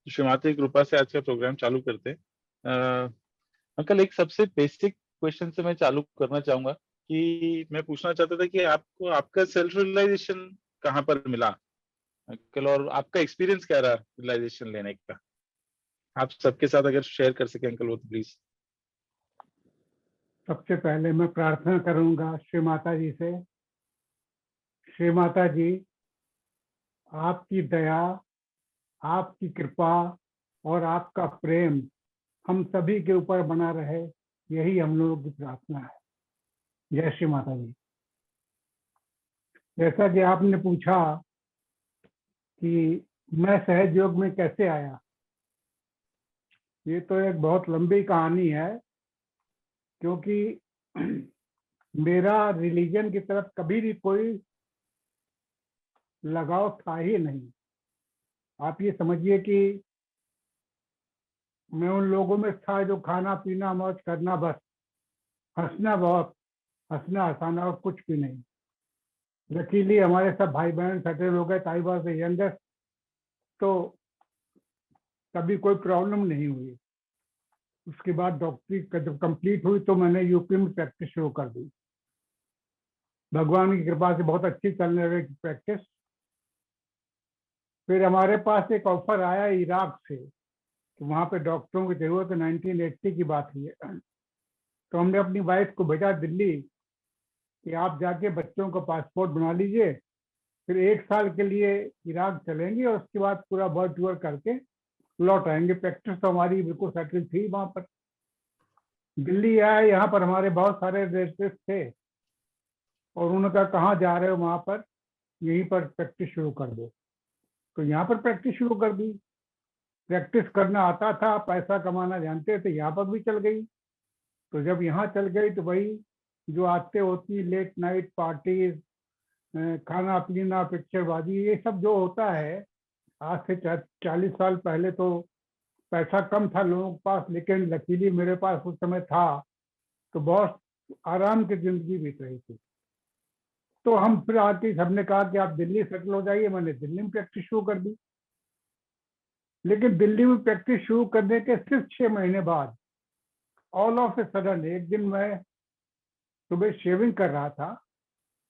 श्री माता की कृपा से आज का प्रोग्राम चालू करते हैं। अंकल, एक सबसे बेसिक क्वेश्चन से मैं चालू करना चाहूंगा कि मैं पूछना चाहता था कि आपको आपका सेल्फ रियलाइजेशन कहाँ पर मिला अंकल, और आपका एक्सपीरियंस क्या रहा रियलाइजेशन लेने का? आप सबके साथ अगर शेयर कर सके अंकल वो तो प्लीज। सबसे पहले मैं प्रार्थना करूंगा श्री माता जी से। श्री माता जी, आपकी दया, आपकी कृपा और आपका प्रेम हम सभी के ऊपर बना रहे, यही हम लोगों की प्रार्थना है। जय श्री माता जी। जैसा कि आपने पूछा कि मैं सहज योग में कैसे आया, ये तो एक बहुत लंबी कहानी है, क्योंकि मेरा रिलीजन की तरफ कभी भी कोई लगाव था ही नहीं। आप ये समझिए कि मैं उन लोगों में था जो खाना पीना मौज करना, बस हंसना, बहुत हंसना हंसाना और कुछ भी नहीं। लकीली हमारे सब भाई बहन सेटल हो गए, आई वॉज द यंगेस्ट, तो कभी कोई प्रॉब्लम नहीं हुई। उसके बाद डॉक्टरी जब कंप्लीट हुई तो मैंने यूपी में प्रैक्टिस शुरू कर दी। भगवान की कृपा से बहुत अच्छी चलने लगी प्रैक्टिस। फिर हमारे पास एक ऑफर आया इराक से कि वहाँ पे डॉक्टरों की जरूरत है, 1980 की बात हुई है। तो हमने अपनी वाइफ को भेजा दिल्ली कि आप जाके बच्चों का पासपोर्ट बना लीजिए, फिर 1 साल के लिए इराक चलेंगे और उसके बाद पूरा वर्ल्ड टूर करके लौट आएंगे। प्रैक्टिस तो हमारी बिल्कुल सेटल थी वहां पर। दिल्ली आए, यहाँ पर हमारे बहुत सारे रिलेटिव थे और उन्होंने कहा कहाँ जा रहे हो, वहां पर यहीं पर प्रैक्टिस शुरू कर दो। तो यहाँ पर प्रैक्टिस शुरू कर दी। प्रैक्टिस करना आता था, पैसा कमाना जानते थे, यहाँ पर भी चल गई। तो जब यहाँ चल गई तो वही जो आते होती लेट नाइट पार्टीज, खाना पीना, पिक्चरबाजी, ये सब जो होता है। आज से 40 साल पहले तो पैसा कम था लोगों के पास, लेकिन लकीली मेरे पास उस समय था, तो बहुत आराम की जिंदगी बीत रही थी। तो हम फिर आके सबने कहा कि आप दिल्ली सेटल हो जाइए। मैंने दिल्ली में प्रैक्टिस शुरू कर दी। लेकिन दिल्ली में प्रैक्टिस शुरू करने के सिर्फ 6 महीने बाद ऑल ऑफ ए सडन एक दिन मैं सुबह शेविंग कर रहा था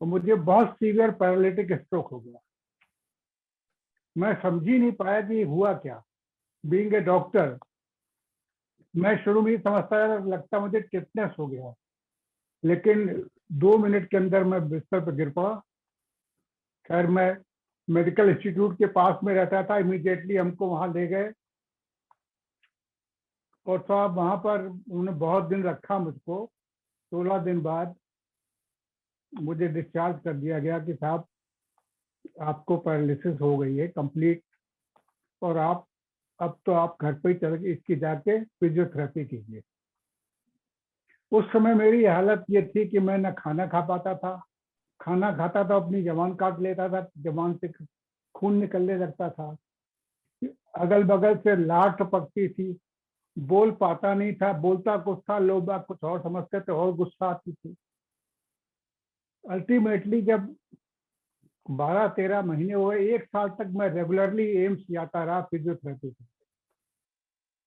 तो मुझे बहुत सीवियर पैरालिटिक स्ट्रोक हो गया। मैं समझ ही नहीं पाया कि हुआ क्या। बीइंग ए डॉक्टर, मैं शुरू में ही समझता लगता मुझे टिटनेस हो गया, लेकिन 2 मिनट के अंदर मैं बिस्तर पर गिर पड़ा। खैर, मैं मेडिकल इंस्टीट्यूट के पास में रहता था, इमीडिएटली हमको वहां ले गए और साहब वहां पर उन्होंने बहुत दिन रखा मुझको। 16 दिन बाद मुझे डिस्चार्ज कर दिया गया कि साहब आपको पैरालिसिस हो गई है कंप्लीट, और आप अब तो आप घर पे ही चल के इसकी जाके फिजियोथेरेपी कीजिए। उस समय मेरी हालत ये थी कि मैं ना खाना खा पाता था, खाना खाता था अपनी जबान काट लेता था, जबान से खून निकलने लगता था, अगल बगल से लार टपकती थी, बोल पाता नहीं था, बोलता कुछ था, लोग बाग कुछ और समझते थे और गुस्सा आती थी। अल्टीमेटली जब 12-13 महीने हुए, 1 साल तक मैं रेगुलरली एम्स जाता रहा फिजियोथेरेपी से,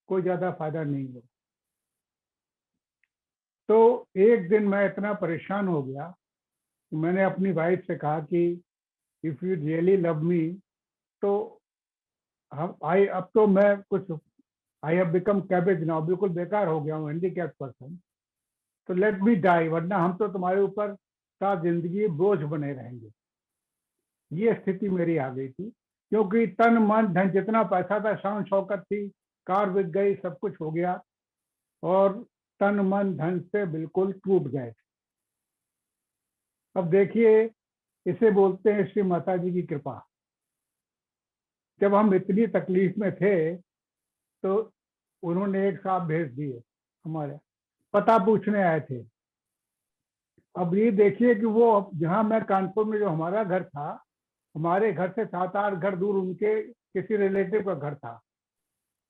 कोई ज्यादा फायदा नहीं हुआ। तो एक दिन मैं इतना परेशान हो गया कि मैंने अपनी वाइफ से कहा कि if you really love me, तो अब तो मैं कुछ, I have become cabbage now, बिल्कुल बेकार हो गया हूँ, हैंडीकैप पर्सन, तो लेट मी डाई, वरना हम तो तुम्हारे ऊपर सारी जिंदगी बोझ बने रहेंगे। ये स्थिति मेरी आ गई थी, क्योंकि तन मन धन जितना पैसा था, शान शौकत थी, कार बिक गई, सब कुछ हो गया और तन मन धन से बिल्कुल टूट गए। अब देखिए, इसे बोलते हैं श्री माता जी की कृपा। जब हम इतनी तकलीफ में थे तो उन्होंने एक साहब भेज दिए, हमारे पता पूछने आए थे। अब ये देखिए कि वो जहाँ मैं कानपुर में जो हमारा घर था, हमारे घर से 7-8 घर दूर उनके किसी रिलेटिव का घर था।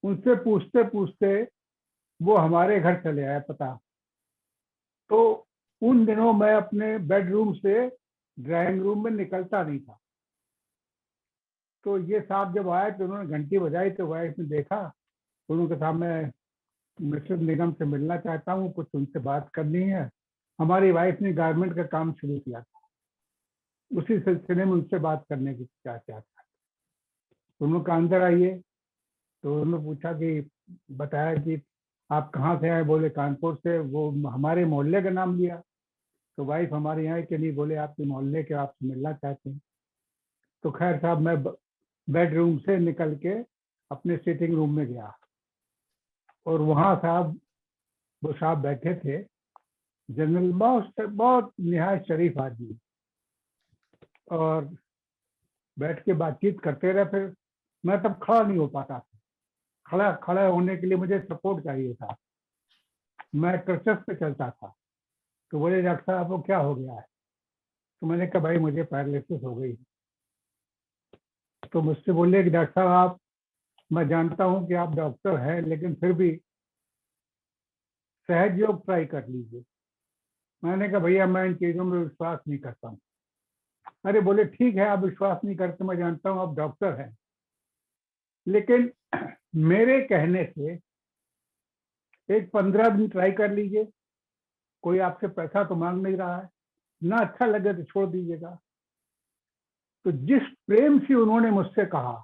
उनसे पूछते पूछते वो हमारे घर चले आए पता। तो उन दिनों मैं अपने बेडरूम से ड्राइंग रूम में निकलता नहीं था। तो ये साहब जब आए तो उन्होंने घंटी बजाई, तो वाइफ ने देखा, तो उन्होंने कहा मैं मिस्टर निगम से मिलना चाहता हूँ, कुछ उनसे बात करनी है। हमारी वाइफ ने गारमेंट का काम शुरू किया था, उसी सिलसिले में उनसे बात करने की चाहता था। उन्होंने कहा अंदर आइए। तो उन्होंने पूछा कि, बताया कि आप कहाँ से आए? बोले कानपुर से। वो हमारे मोहल्ले का नाम लिया। तो वाइफ हमारे यहाँ के नहीं, बोले आपके मोहल्ले के, आपसे मिलना चाहते हैं। तो खैर साहब मैं बेडरूम से निकल के अपने सिटिंग रूम में गया, और वहाँ साहब वो साहब बैठे थे, जनरल, बहुत बहुत निहायत शरीफ आदमी, और बैठ के बातचीत करते रहे। फिर मैं तब खड़ा नहीं हो पाता था, खड़ा होने के लिए मुझे सपोर्ट चाहिए था, मैं क्रचेस पे चलता था। तो बोले डॉक्टर साहब आपको क्या हो गया है? तो मैंने कहा भाई मुझे पैरालिसिस हो गई। तो मुझसे बोले कि डॉक्टर साहब आप, मैं जानता हूँ कि आप डॉक्टर हैं, लेकिन फिर भी सहज योग ट्राई कर लीजिए। मैंने कहा भैया मैं इन चीज़ों में विश्वास नहीं करता हूँ। अरे बोले ठीक है, आप विश्वास नहीं करते, मैं जानता हूँ आप डॉक्टर हैं, लेकिन मेरे कहने से एक 15 दिन ट्राई कर लीजिए, कोई आपसे पैसा तो मांग नहीं रहा है, ना अच्छा लगे तो छोड़ दीजिएगा। तो जिस प्रेम से उन्होंने मुझसे कहा,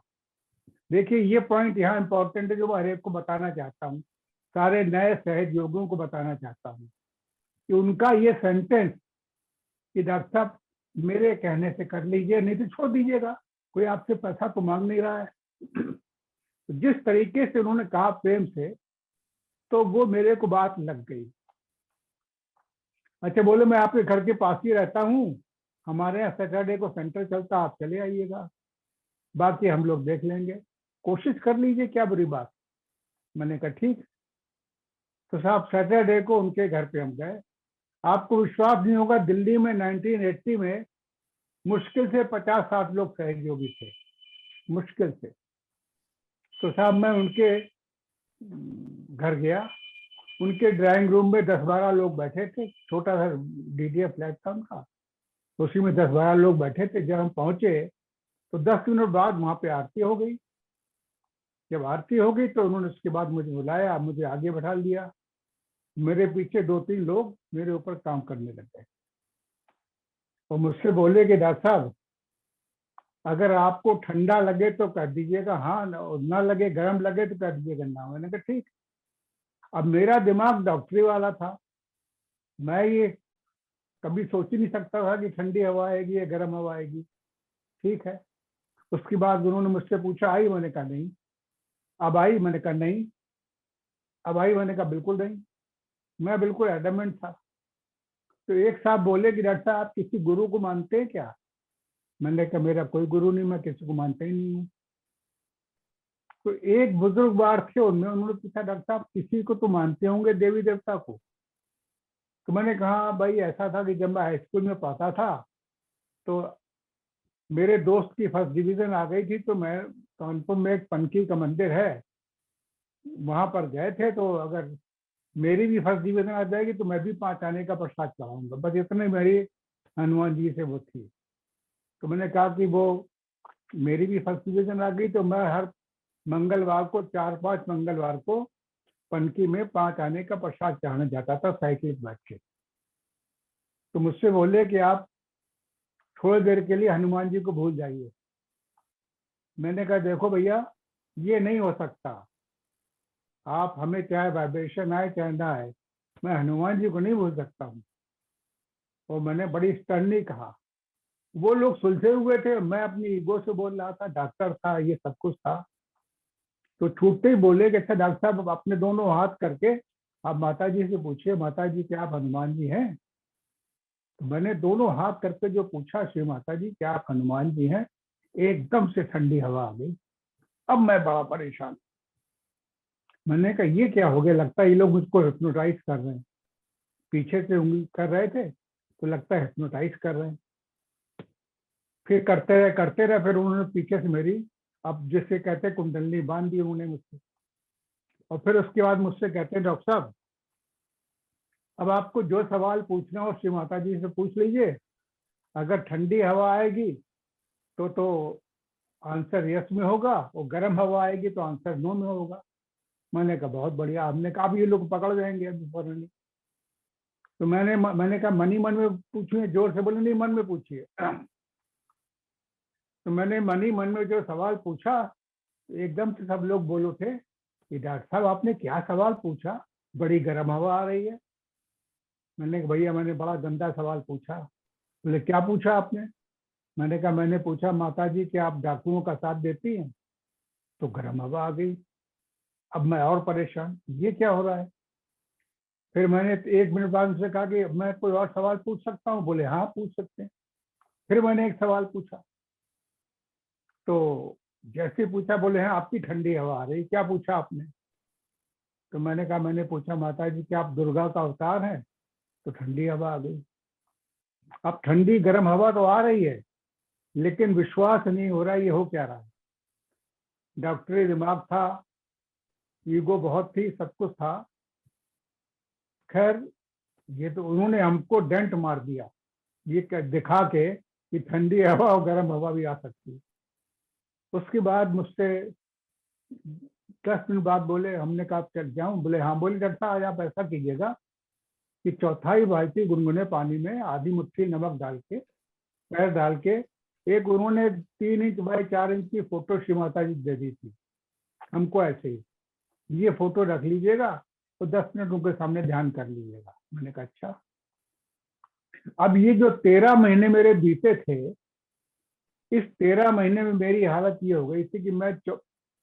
देखिए ये पॉइंट यहाँ इंपॉर्टेंट है जो मैं हर एक को बताना चाहता हूँ, सारे नए सहज योगियों को बताना चाहता हूँ, कि उनका ये सेंटेंस कि डॉक्टर साहब मेरे कहने से कर लीजिए, नहीं तो छोड़ दीजिएगा, कोई आपसे पैसा तो मांग नहीं रहा है। तो जिस तरीके से उन्होंने कहा प्रेम से, तो वो मेरे को बात लग गई। अच्छा बोले मैं आपके घर के पास ही रहता हूँ, हमारे यहाँ सैटरडे को सेंटर चलता, आप चले आइएगा, बाकी हम लोग देख लेंगे, कोशिश कर लीजिए, क्या बुरी बात। मैंने कहा ठीक। तो साहब सैटरडे को उनके घर पे हम गए। आपको विश्वास नहीं होगा, दिल्ली में 1980 में मुश्किल से 50-60 लोग सहयोगी थे, मुश्किल से। तो साहब मैं उनके घर गया, उनके ड्राइंग रूम में 10-12 लोग बैठे थे, छोटा सा डीडीए फ्लैट था उनका, तो उसी में 10-12 लोग बैठे थे। जब हम पहुंचे तो 10 मिनट बाद वहां पे आरती हो गई। जब आरती हो गई तो उन्होंने उसके बाद मुझे बुलाया, मुझे आगे बैठा लिया, मेरे पीछे 2-3 लोग मेरे ऊपर काम करने लग गए, और मुझसे बोले कि डॉक्टर साहब अगर आपको ठंडा लगे तो कर दीजिएगा हाँ, ना लगे, गर्म लगे तो कर दीजिएगा ना। मैंने कहा ठीक। अब मेरा दिमाग डॉक्टरी वाला था, मैं ये कभी सोच ही नहीं सकता था कि ठंडी हवा आएगी या गर्म हवा आएगी। ठीक है। उसके बाद उन्होंने मुझसे पूछा आई? मैंने कहा नहीं। अब आई? मैंने कहा नहीं। अब आई? मैंने कहा बिल्कुल नहीं। मैं बिल्कुल एडमेंट था। तो एक साहब बोले कि डॉक्टर साहब आप किसी गुरु को मानते हैं क्या? मैंने कहा मेरा कोई गुरु नहीं, मैं किसी को मानता ही नहीं हूँ। तो एक बुजुर्ग बार थे, उन्होंने पूछा डॉक्टर साहब किसी को तो मानते होंगे, देवी देवता को? तो मैंने कहा भाई ऐसा था कि जब मैं हाई स्कूल में पढ़ता था तो मेरे दोस्त की फर्स्ट डिवीजन आ गई थी, तो मैं कानपुर में एक पनकी का मंदिर है वहां पर गए थे, तो अगर मेरी भी फर्स्ट डिवीजन आ जाएगी तो मैं भी 5 आने का प्रसाद चढ़ाऊंगा, बस इतने मेरी हनुमान जी से वो थी। तो मैंने कहा कि वो मेरी भी फर्स्ट डिवीजन आ गई तो मैं हर मंगलवार को 4-5 मंगलवार को पनकी में 5 आने का प्रसाद चढ़ाने जाता था साइकिल पर बैठ के। तो मुझसे बोले कि आप थोड़ी देर के लिए हनुमान जी को भूल जाइए। मैंने कहा देखो भैया ये नहीं हो सकता, आप हमें चाहे वाइब्रेशन आए चाहे ना आए, मैं हनुमान जी को नहीं भूल सकता हूँ। और मैंने बड़ी स्टर्नली कहा। वो लोग सुलझे हुए थे, मैं अपनी ईगो से बोल रहा था, डॉक्टर था, ये सब कुछ था। तो छूटते ही बोले कि अच्छा डॉक्टर साहब अपने दोनों हाथ करके आप माता जी से पूछिए, माता जी क्या आप हनुमान जी हैं? तो मैंने दोनों हाथ करके जो पूछा, श्री माता जी क्या आप हनुमान जी हैं, एकदम से ठंडी हवा आ गई। अब मैं बड़ा परेशान। मैंने कहा ये क्या हो गया, लगता है ये लोग मुझको हिप्नोटाइज कर रहे हैं। पीछे से उंगली कर रहे थे तो लगता है हिप्नोटाइज कर रहे हैं। फिर करते रहे, फिर उन्होंने पीछे से मेरी, अब जिससे कहते हैं कुंडलनी, बांध दी उन्होंने मुझसे। और फिर उसके बाद मुझसे कहते हैं डॉक्टर साहब अब आपको जो सवाल पूछना हो श्री माता जी से पूछ लीजिए, अगर ठंडी हवा आएगी तो आंसर यस में होगा, और गर्म हवा आएगी तो आंसर नो में होगा। मैंने कहा बहुत बढ़िया। हमने कहा अब ये लोग पकड़ जाएंगे अभी फौरन। तो मैंने कहा मनी मन में पूछिए, जोर से बोले नहीं मन में पूछिए। तो मैंने मनी मन में जो सवाल पूछा, एकदम से सब लोग बोल उठे कि डॉक्टर साहब आपने क्या सवाल पूछा, बड़ी गर्म हवा आ रही है। मैंने कहा भैया मैंने बड़ा गंदा सवाल पूछा। बोले क्या पूछा आपने? मैंने कहा मैंने पूछा माता जी कि आप डाकुओं का साथ देती हैं? तो गर्म हवा आ गई। अब मैं और परेशान, ये क्या हो रहा है। फिर मैंने 1 मिनट बाद उनसे कहा कि मैं कोई और सवाल पूछ सकता हूँ? बोले हाँ पूछ सकते हैं। फिर मैंने एक सवाल पूछा, तो जैसे पूछा बोले हैं आपकी ठंडी हवा आ रही, क्या पूछा आपने? तो मैंने कहा मैंने पूछा माता जी कि आप दुर्गा का अवतार हैं? तो ठंडी हवा आ गई। अब ठंडी गर्म हवा तो आ रही है, लेकिन विश्वास नहीं हो रहा ये हो क्या रहा है। डॉक्टरी दिमाग था, ईगो बहुत थी, सब कुछ था। खैर ये तो उन्होंने हमको डेंट मार दिया, ये दिखा के कि ठंडी हवा और गर्म हवा भी आ सकती है। उसके बाद मुझसे 10 मिनट बाद बोले, हमने कहा चल जाऊं? बोले हाँ। बोले डॉक्टर साहब आज आप ऐसा कीजिएगा कि चौथाई बाल्टी गुनगुने पानी में आधी मुट्ठी नमक डाल के, पैर डाल के, एक उन्होंने 3 इंच बाई 4 इंच की फोटो श्री माता जी दे दी थी हमको ऐसे ही, ये फोटो रख लीजिएगा तो 10 मिनट उनके सामने ध्यान कर लीजिएगा। मैंने कहा अच्छा। अब ये जो 13 महीने मेरे बीते थे, इस 13 महीने में मेरी हालत ये हो गई थी कि मैं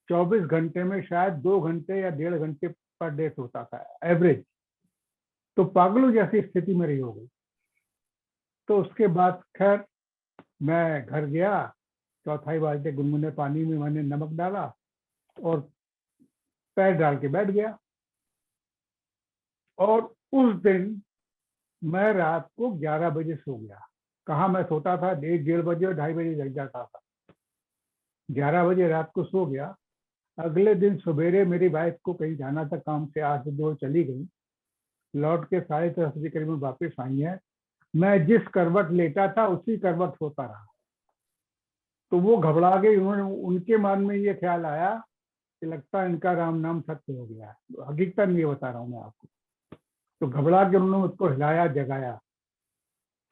24 घंटे में शायद 2 घंटे या 1.5 घंटे पर डे सोता था एवरेज। तो पागलों जैसी स्थिति मेरी हो गई। तो उसके बाद खैर मैं घर गया, चौथाई बाल्टी गुनगुने पानी में मैंने नमक डाला और पैर डाल के बैठ गया। और उस दिन मैं रात को 11 बजे सो गया। कहाँ मैं सोता था 1-1:30 और 2:30 बजे जग जाता था। 11 बजे रात को सो गया। अगले दिन सवेरे मेरी वाइफ को कहीं जाना था काम से, 8 बजे चली गई, लौट के 10:30 बजे करीब वापस आई है। मैं जिस करवट लेटा था उसी करवट सोता रहा। तो वो घबरा गई, उन्होंने, उनके मन में ये ख्याल आया कि लगता है इनका राम नाम सत्य हो गया है। हकीकत ये बता रहा हूँ मैं आपको। तो घबरा के उन्होंने मुझको हिलाया, जगाया।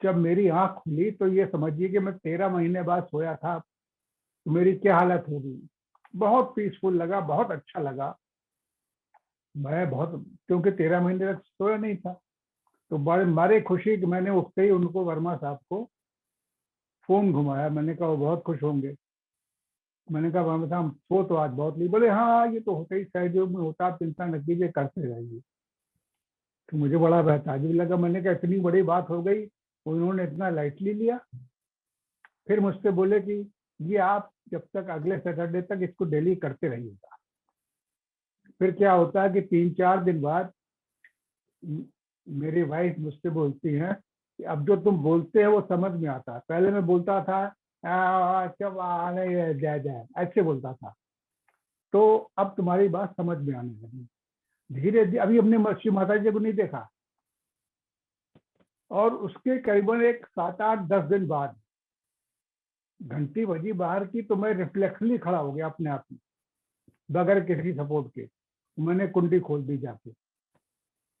जब मेरी आंख खुली तो ये समझिए कि मैं 13 महीने बाद सोया था, तो मेरी क्या हालत होगी। बहुत पीसफुल लगा, बहुत अच्छा लगा। मैं बहुत, क्योंकि 13 महीने तक सोया नहीं था। तो बड़े मारे खुशी कि मैंने उठते ही उनको, वर्मा साहब को फोन घुमाया। मैंने कहा वो बहुत खुश होंगे। मैंने कहा वर्मा साहब सो तो आज बहुत ली। बोले हाँ ये तो होता ही सहयोग में होता, आप चिंता न कीजिए, करते रहिए। तो मुझे बड़ा बेहताजुब लगा। मैंने कहा इतनी बड़ी बात हो गई, उन्होंने इतना लाइटली लिया। फिर मुझसे बोले कि ये आप जब तक अगले सैटरडे तक इसको डेली करते रहिएगा। फिर क्या होता है कि 3-4 दिन बाद मेरी वाइफ मुझसे बोलती है कि अब जो तुम बोलते हो वो समझ में आता है। पहले मैं बोलता था जय जय ऐसे बोलता था, तो अब तुम्हारी बात समझ में आने लगी। धीरे धीरे अभी हमने श्री माता जी को नहीं देखा, और उसके करीबन एक 7-8-10 दिन बाद घंटी बजी बाहर की, तो मैं रिफ्लेक्सली खड़ा हो गया अपने आप में, बगैर किसी सपोर्ट के। मैंने कुंडी खोल दी जाके।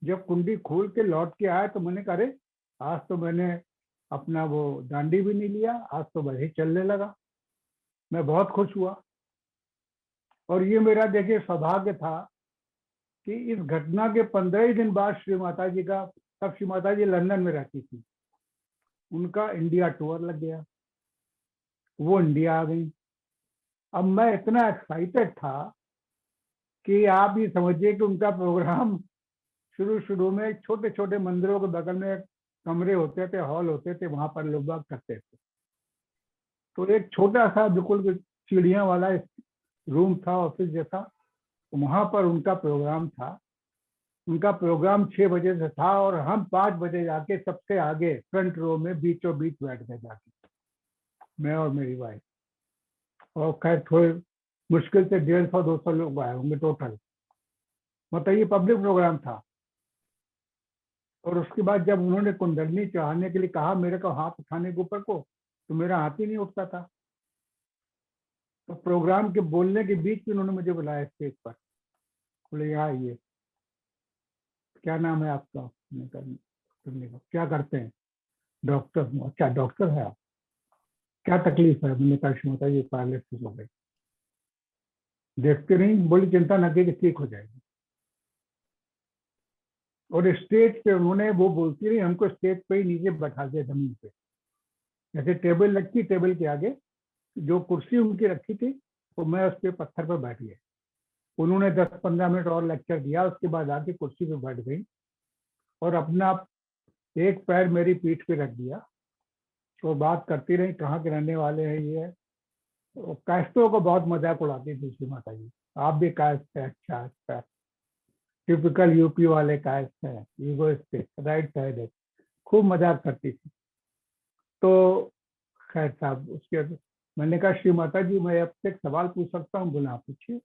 जब कुंडी खोल के लौट के आया तो मैंने कहा अरे आज तो मैंने अपना वो डांडी भी नहीं लिया, आज तो वही चलने लगा। मैं बहुत खुश हुआ। और ये मेरा देखिए सौभाग्य था कि इस घटना के 15 ही दिन बाद श्री माता जी का, तब श्री माता जी लंदन में रहती थी, उनका इंडिया टूर लग गया, वो इंडिया आ गई। अब मैं इतना एक्साइटेड था कि आप ये समझिए कि उनका प्रोग्राम शुरू शुरू में छोटे छोटे मंदिरों के बगल में कमरे होते थे, हॉल होते थे, वहां पर लोग बाग करते थे। तो एक छोटा सा बिल्कुल सीढ़ियां वाला रूम था, ऑफिस जैसा, वहां पर उनका प्रोग्राम था। उनका प्रोग्राम 6 बजे से था और हम 5 बजे जाके सबसे आगे फ्रंट रो में बीचों बीच बैठ गए जाके, मैं और मेरी वाइफ। और खैर थोड़े मुश्किल से 150-200 लोग आए होंगे टोटल, मतलब ये पब्लिक प्रोग्राम था। और उसके बाद जब उन्होंने कुंडलनी चढ़ाने के लिए कहा मेरे को हाथ उठाने के ऊपर को, तो मेरा हाथ ही नहीं उठता था। तो प्रोग्राम के बोलने के बीच में उन्होंने मुझे बुलाया स्टेज पर, बोले यहाँ ये क्या नाम है आपका? तुमने कहा क्या करते हैं? डॉक्टर हूँ। अच्छा डॉक्टर है आप, क्या तकलीफ है? मैंने कहा श्रीमाता जी पैरालिसिस हो गई। देखते नहीं, बोली चिंता न कीजिए ठीक हो जाएगी। और स्टेज पे उन्होंने, वो बोलती रही, हमको स्टेज पे ही नीचे बैठा दिया जमीन पे, जैसे टेबल रखी, टेबल के आगे जो कुर्सी उनकी रखी थी तो मैं उस पे पत्थर पर बैठ गया। उन्होंने 10-15 मिनट और लेक्चर दिया, उसके बाद आके कुर्सी पे बैठ गई और अपना एक पैर मेरी पीठ पे रख दिया। तो बात करती रही, कहाँ के रहने वाले हैं ये। तो कायस्तों को बहुत मजाक उड़ाती थी श्री माता जी, आप भी कायस्थ है? अच्छा अच्छा, टिपिकल यूपी वाले कायस्थ है, ईगोइस्टिक, राइट साइड, खूब मजाक करती थी। तो खैर साहब उसके, मैंने कहा श्री माता जी मैं आपसे एक सवाल पूछ सकता हूँ? बोला पूछिए।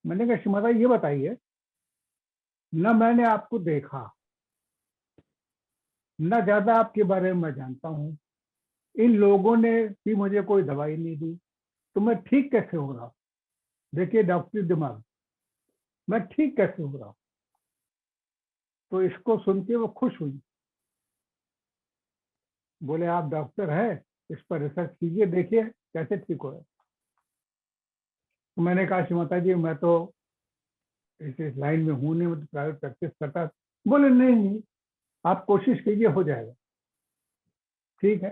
मैंने कहा श्री माता जी ये बताइए, न मैंने आपको देखा, न ज्यादा आपके बारे में मैं जानता हूँ, इन लोगों ने भी मुझे कोई दवाई नहीं दी, तो मैं ठीक कैसे हो रहा हूँ? देखिए डॉक्टरी दिमाग, मैं ठीक कैसे हो रहा हूँ? तो इसको सुन के वो खुश हुई, बोले आप डॉक्टर है, इस पर रिसर्च कीजिए, देखिए कैसे ठीक हो रहा है। तो मैंने कहा श्री माता जी मैं तो इस लाइन में हूँ नहीं, मैं तो प्राइवेट प्रैक्टिस करता। बोले नहीं नहीं, आप कोशिश कीजिए, हो जाएगा। ठीक है,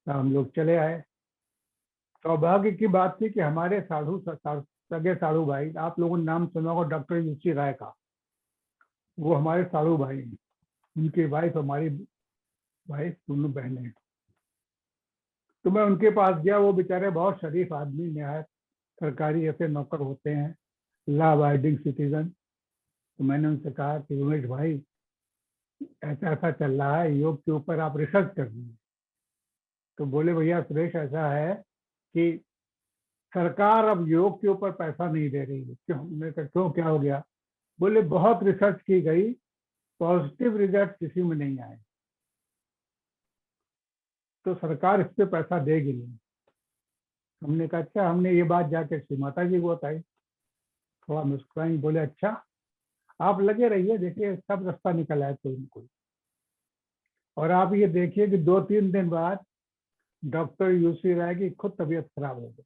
तो हम लोग चले आए। सौभाग्य की बात थी कि हमारे सगे साधु भाई, आप लोगों ने नाम सुना होगा डॉक्टर यूसी राय का, वो हमारे साधु भाई हैं। उनकी वाइफ हमारी वाइफ, दोनों बहनें हैं। तो मैं उनके पास गया, वो बेचारे बहुत शरीफ आदमी, नहायत सरकारी ऐसे नौकर होते हैं, लॉ अबाइडिंग सिटीजन। तो मैंने उनसे कहा कि उमेश भाई ऐसा ऐसा चल रहा है, योग के ऊपर आप रिसर्च कर दीजिए। तो बोले भैया सुरेश ऐसा है कि सरकार अब योग के ऊपर पैसा नहीं दे रही है। क्यों? मैंने कहा क्यों, क्या हो गया? बोले बहुत रिसर्च की गई, पॉजिटिव रिजल्ट किसी में नहीं आए, तो सरकार इस पे पैसा देगी नहीं। हमने कहा अच्छा। हमने ये बात जाके श्री माता जी को बताई, थोड़ा मुस्कुराई, बोले अच्छा आप लगे रहिए, देखिए सब रास्ता निकल आए कोई ना कोई। और आप ये देखिए कि 2-3 दिन बाद डॉक्टर यूसी राय की खुद तबीयत खराब हो गई,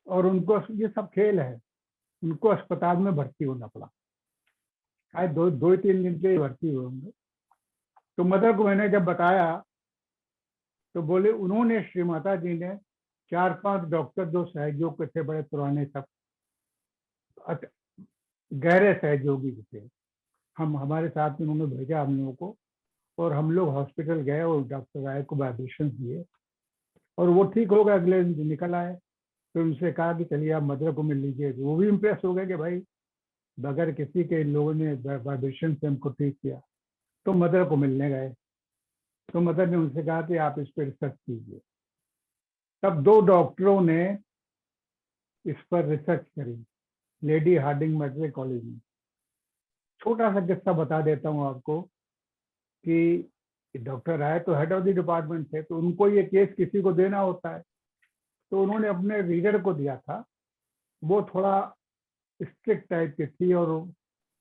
और उनको, ये सब खेल है, उनको अस्पताल में भर्ती होना पड़ा। शायद 2-3 दिन के लिए भर्ती हुए होंगे। तो मदर को मैंने जब बताया तो बोले उन्होंने, श्री माता जी ने 4-5 डॉक्टर जो सहयोग के थे, बड़े पुराने, सब गहरे सहयोगी थे, हम हमारे साथ में उन्होंने भेजा हम लोगों को, और हम लोग हॉस्पिटल गए और डॉक्टर राय को वाइब्रेशन दिए और वो ठीक हो गए, अगले दिन निकल आए। फिर उनसे कहा कि चलिए आप मदर को मिल लीजिए। वो भी इम्प्रेस हो गए कि भाई बगैर किसी के इन लोगों ने वाइब्रेशन से हमको ठीक किया। तो मदर को मिलने गए, तो मदर ने उनसे कहा कि आप इस पर रिसर्च कीजिए। तब 2 डॉक्टरों ने इस पर रिसर्च करी, लेडी हार्डिंग मेडिकल कॉलेज में। छोटा सा किस्सा बता देता हूँ आपको कि डॉक्टर राय तो हेड ऑफ द डिपार्टमेंट थे, तो उनको ये केस किसी को देना होता है, तो उन्होंने अपने रीडर को दिया था। वो थोड़ा स्ट्रिक्ट टाइप की थी और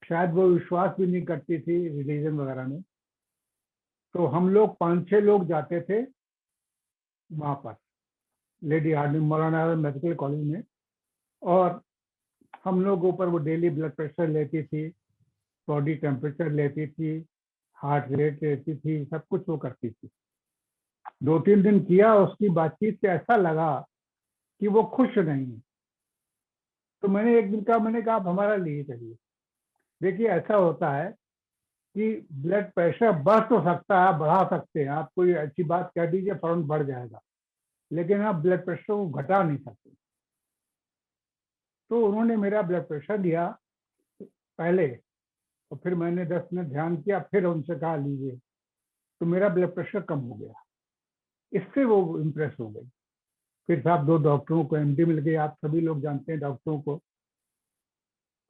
शायद वो विश्वास भी नहीं करती थी रिलीजन वगैरह में। तो हम लोग 5-6 लोग जाते थे वहां पर लेडी हार्डिंग मौलाना मेडिकल कॉलेज में, और हम लोगों पर वो डेली ब्लड प्रेशर लेती थी, बॉडी टेम्परेचर लेती थी, हार्ट रेट लेती थी, सब कुछ वो करती थी। 2-3 दिन किया, उसकी बातचीत से ऐसा लगा कि वो खुश नहीं है। तो मैंने एक दिन कहा, मैंने कहा आप हमारा लिए चलिए। देखिए ऐसा होता है कि ब्लड प्रेशर बढ़ तो सकता है, आप बढ़ा सकते हैं, आप कोई अच्छी बात कह दीजिए फौरन बढ़ जाएगा, लेकिन आप ब्लड प्रेशर को घटा नहीं सकते। तो उन्होंने मेरा ब्लड प्रेशर लिया पहले, और फिर मैंने 10 मिनट ध्यान किया, फिर उनसे कहा लीजिए, तो मेरा ब्लड प्रेशर कम हो गया। इससे वो इम्प्रेस हो गई। फिर साहब 2 डॉक्टरों को एमडी मिल गई, आप सभी लोग जानते हैं डॉक्टरों को।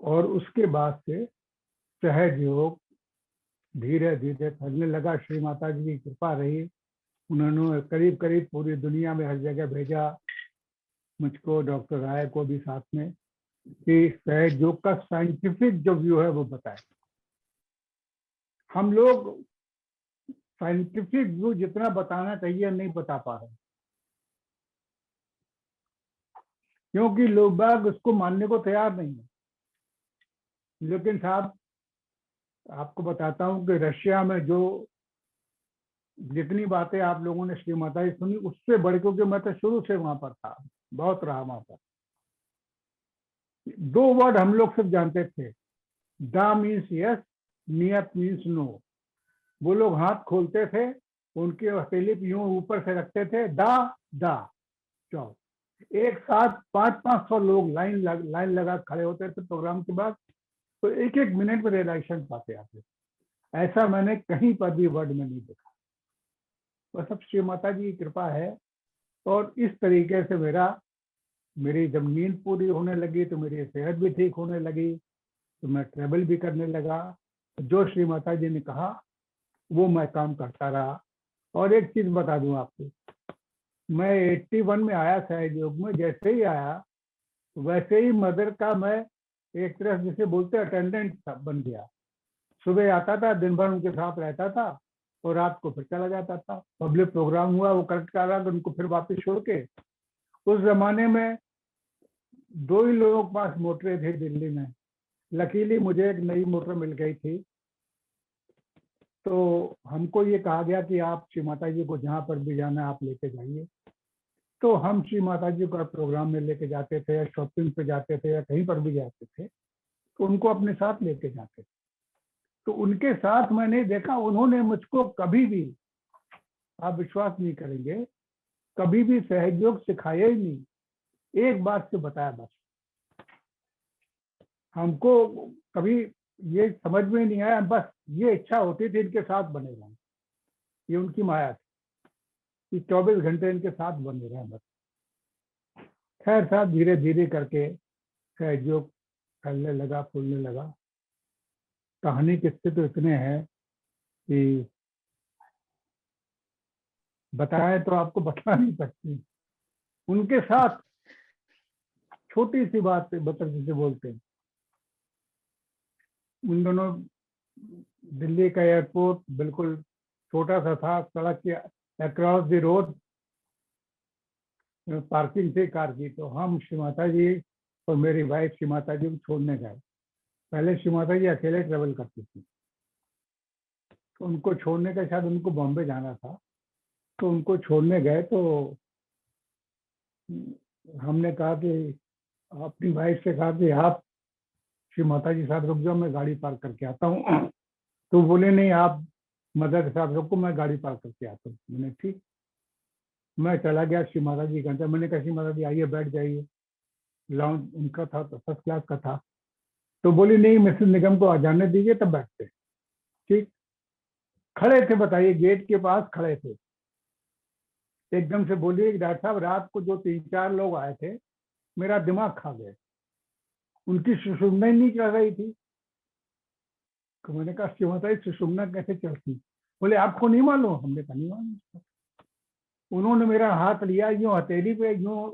और उसके बाद से सहज योग धीरे धीरे फैलने लगा। श्री माता जी की कृपा रही उन्होंने करीब करीब पूरी दुनिया में हर जगह भेजा, मुझको, डॉक्टर राय को भी साथ में, कि सहज योग का साइंटिफिक जो व्यू है वो बताए। हम लोग साइंटिफिक व्यू जितना बताना चाहिए नहीं बता पा रहे, क्योंकि लोग बाग उसको मानने को तैयार नहीं है। लेकिन साहब, आपको बताता हूं कि रशिया में जो जितनी बातें आप लोगों ने श्री माता जी सुनी, उससे बढ़, क्योंकि मैं तो शुरू से वहां पर था, बहुत रहा वहां पर। 2 वर्ड हम लोग सब जानते थे, दा मीन्स यस, नियत मीन्स नो। वो लोग हाथ खोलते थे, उनके हथेली यूं ऊपर से रखते थे, दा दा चौ। एक साथ 500-500 लोग लाइन लगा खड़े होते थे प्रोग्राम के बाद, तो एक एक मिनट में रिएक्शन पाते आते। ऐसा मैंने कहीं पर भी वर्ड में नहीं देखा। बस अब श्री माता जी की कृपा है। और इस तरीके से मेरी जब नींद पूरी होने लगी तो मेरी सेहत भी ठीक होने लगी, तो मैं ट्रेवल भी करने लगा। जो श्री माता जी ने कहा वो मैं काम करता रहा। और एक चीज बता दूं आपको, मैं 81 में आया सहज योग में। जैसे ही आया वैसे ही मदर का मैं एक तरह से जिसे बोलते अटेंडेंट बन गया। सुबह आता था, दिन भर उनके साथ रहता था और रात को फिर चला जाता था। पब्लिक प्रोग्राम हुआ, वो करेक्ट कर रहा, उनको फिर वापस छोड़ के। उस जमाने में 2 ही लोगों के पास मोटरें थे दिल्ली में। लकीली मुझे एक नई मोटर मिल गई थी। तो हमको ये कहा गया कि आप श्री माता जी को जहाँ पर भी जाना आप लेके जाइए। तो हम श्री माता जी को प्रोग्राम में लेके जाते थे, या शॉपिंग पे जाते थे, या कहीं पर भी जाते थे, तो उनको अपने साथ लेके जाते थे। तो उनके साथ मैंने देखा, उन्होंने मुझको कभी भी, आप विश्वास नहीं करेंगे, कभी भी सहयोग सिखाया ही नहीं। एक बात से बताया बस। हमको कभी ये समझ में नहीं आया, बस ये इच्छा होती थी इनके साथ बने रहें। ये उनकी माया थी कि 24 घंटे इनके साथ बने रहें बस। खैर साहब, धीरे धीरे करके सहयोग फैलने लगा, फूलने लगा। कहानी किस्से तो इतने हैं कि बताएं तो आपको बता नहीं सकती। उनके साथ छोटी सी बात बता, जिसे बोलते हैं, उन दोनों, दिल्ली का एयरपोर्ट बिल्कुल छोटा सा था, सड़क के अक्रॉस द रोड पार्किंग थी कार की। तो हम श्री माता जी और मेरी वाइफ श्री माता जी को छोड़ने गए। पहले श्री माता जी अकेले ट्रेवल करती थी, तो उनको छोड़ने का, शायद उनको बॉम्बे जाना था, तो उनको छोड़ने गए। तो हमने कहा कि अपनी वाइफ से कहा कि आप श्री माता जी साथ रुक जाओ, मैं गाड़ी पार्क करके आता हूँ। तो बोले नहीं, आप मदर के साथ रुको, मैं गाड़ी पार्क करके आता हूँ। मैंने ठीक, मैं चला गया श्री माता जी का। मैंने कहा श्री माता जी आइए, बैठ जाइए। लाउंज उनका था, तो फर्स्ट क्लास का था। तो बोली नहीं, मिसेस निगम को आ जाने दीजिए, तब बैठते। ठीक, खड़े थे, बताइए, गेट के पास खड़े थे। एकदम से बोलिए कि डॉक्टर साहब, रात को जो 3-4 लोग आए थे, मेरा दिमाग खा गए, उनकी सुषुम्ना ही नहीं चल रही थी। तो मैंने कहा श्री माता जी, सुषुम्ना कैसे चलती? बोले आपको नहीं मालूम? हमने कहा नहीं मालूम। उन्होंने मेरा हाथ लिया, यूं हथेली पे यूं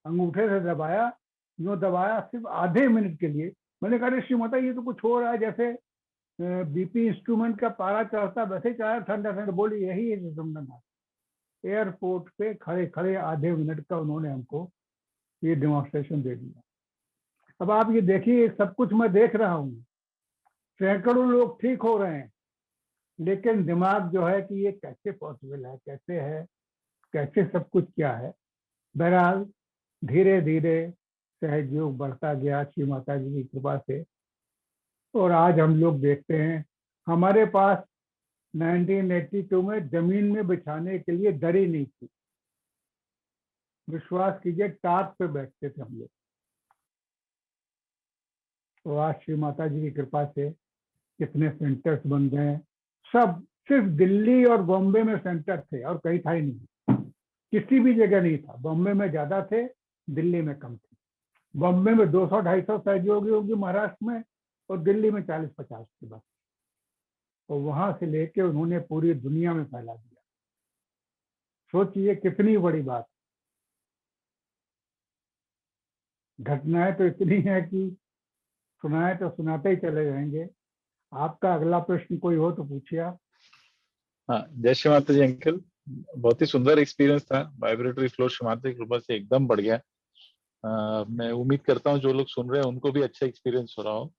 अंगूठे से दबाया, यूं दबाया, सिर्फ आधे मिनट के लिए। मैंने कहा श्री माता ये तो कुछ हो रहा है, जैसे बीपी इंस्ट्रूमेंट का पारा चढ़ता वैसे चढ़ा, ठंडा ठंडा। बोली यही है सुषुम्ना। एयरपोर्ट पे खड़े खड़े आधे मिनट का उन्होंने हमको ये डेमोन्स्ट्रेशन दे दिया। अब आप ये देखिए, सब कुछ मैं देख रहा हूँ, सैकड़ों लोग ठीक हो रहे हैं, लेकिन दिमाग जो है कि ये कैसे पॉसिबल है, कैसे है, कैसे सब कुछ क्या है। बहरहाल धीरे धीरे सहयोग बढ़ता गया श्री माता जी की कृपा से। और आज हम लोग देखते हैं, हमारे पास 1982 में जमीन में बिछाने के लिए दरी नहीं थी। विश्वास कीजिए, टाट पे बैठते थे हम लोग। तो आज श्री माता जी की कृपा से कितने सेंटर्स बन गए हैं। सब सिर्फ दिल्ली और बॉम्बे में सेंटर थे, और कहीं था ही नहीं, किसी भी जगह नहीं था। बॉम्बे में ज्यादा थे, दिल्ली में कम थे। बॉम्बे में 200-250 सहयोगी होगी महाराष्ट्र में, और दिल्ली में 40-50 की बस। और वहां से लेके उन्होंने पूरी दुनिया में फैला दिया। सोचिए कितनी बड़ी बात। घटनाएं तो इतनी है कि सुनाए तो सुनाते ही चले जाएंगे। आपका अगला प्रश्न कोई हो तो पूछिए आप। हाँ, जय श्री माता जी अंकल। बहुत ही सुंदर एक्सपीरियंस था। वाइब्रेटरी फ्लो श्री माता की कृपा से एकदम बढ़ गया। मैं उम्मीद करता हूँ जो लोग सुन रहे हैं उनको भी अच्छा एक्सपीरियंस हो रहा हो।